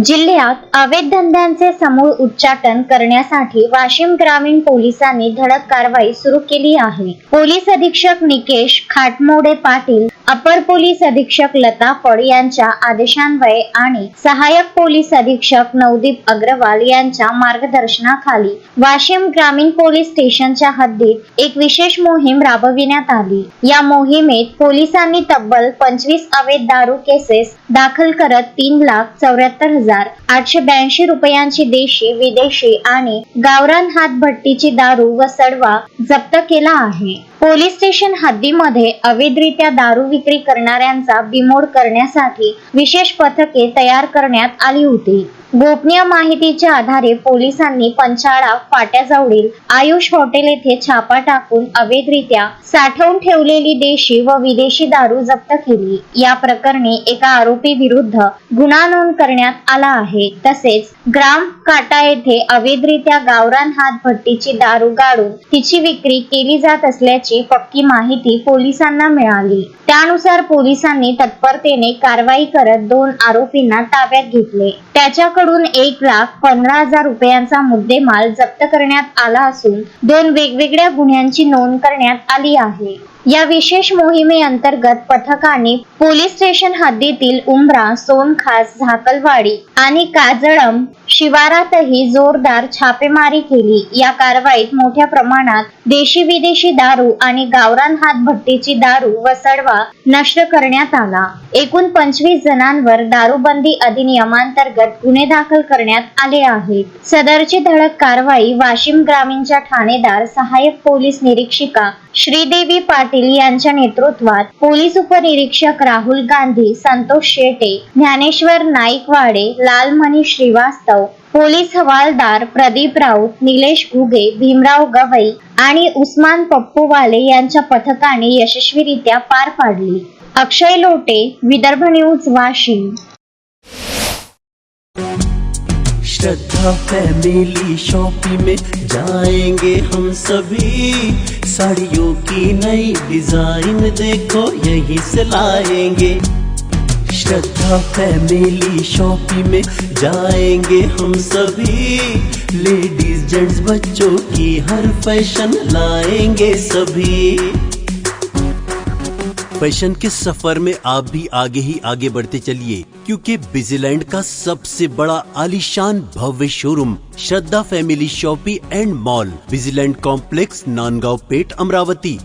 जिल्ह्यात अवैध धंद्यांचे समूळ उच्चाटन करण्यासाठी वाशिम ग्रामीण पोलिसांनी धडक कारवाई सुरू केली आहे। पोलीस अधीक्षक निकेश खाटमोडे पाटील, अपर पोलीस अधीक्षक लता फड यांच्या आदेशान्वये आणि सहाय्यक पोलीस अधीक्षक नवदीप अग्रवाल यांच्या मार्गदर्शनाखाली वाशिम ग्रामीण पोलीस स्टेशनच्या हद्दीत एक विशेष मोहीम राबविण्यात आली। या मोहिमेत पोलिसांनी तब्बल 25 अवैध दारू केसेस दाखल करत 3,74,882 रुपयांची देशी, विदेशी आणि गावरान हातभट्टीची दारू व सडवा जप्त केला आहे। पोलीस स्टेशन हद्दीमध्ये अवैधरित्या दारू विक्री करणाऱ्यांचा बिमोड करण्यासाठी विशेष पथके तयार करण्यात आली होती। गोपनीय माहितीच्या आधारे पोलिसांनी पंचाळा फाट्याजवळील आयुष हॉटेल येथे छापा टाकून अवैधरित्या साठवून ठेवलेली देशी व विदेशी दारू जप्त केली। या प्रकरणी एका आरोपी विरुद्ध गुन्हा नोंद करण्यात आला आहे। तसेच ग्राम काटा येथे अवैधरित्या गावरान हातभट्टीची दारू गाडून तिची विक्री केली जात असल्याची पक्की माहिती पोलिसांना मिळाली। त्यानुसार पोलिसांनी तत्परतेने कारवाई करत 2 आरोपींना ताब्यात घेतले। त्याच्याकडून 1,15,000 रुपयांचा मुद्देमाल जप्त करण्यात आला असून 2 वेगवेगळ्या गुन्ह्यांची नोंद करण्यात आली आहे। या विशेष मोहिमेअंतर्गत पथकाने पोलीस स्टेशन हद्दीतील उंबरा, सोनखास, झाकलवाडी आणि काजळम शिवारातही जोरदार छापेमारी केली। या कारवाईत मोठ्या प्रमाणात देशी, विदेशी दारू आणि गावरान हातभट्टीची दारू व सडवा नष्ट करण्यात आला। एकूण 25 जणांवर दारूबंदी अधिनियमांतर्गत गुन्हे दाखल करण्यात आले आहेत। सदरची धडक कारवाई वाशिम ग्रामीणच्या ठाणेदार सहाय्यक पोलीस निरीक्षिका श्रीदेवी पाटील यांच्या नेतृत्वात पोलीस उपनिरीक्षक राहुल गांधी, संतोष शेटे, ज्ञानेश्वर नाईकवाडे, लालमणी श्रीवास्तव, पोलीस हवालदार प्रदीप राऊत, निलेश घुगे, भीमराव गवई आणि उस्मान पप्पूवाले यांच्या पथकाने यशस्वीरित्या पार पाडली। अक्षय लोटे, विदर्भ न्यूज, वाशिम। श्रद्धा फैमिली शॉपिंग में जाएंगे हम सभी, साड़ियों की नई डिजाइन देखो यहीं से लाएंगे। श्रद्धा फैमिली शॉपिंग में जाएंगे हम सभी, लेडीज जेंट्स बच्चों की हर फैशन लाएंगे सभी। फैशन के सफर में आप भी आगे ही आगे बढ़ते चलिए, क्योंकि बिजीलैंड का सबसे बड़ा आलीशान भव्य showroom Shraddha family shopping and mall, बिजीलैंड कॉम्प्लेक्स, नांदगांव पेठ, अमरावती।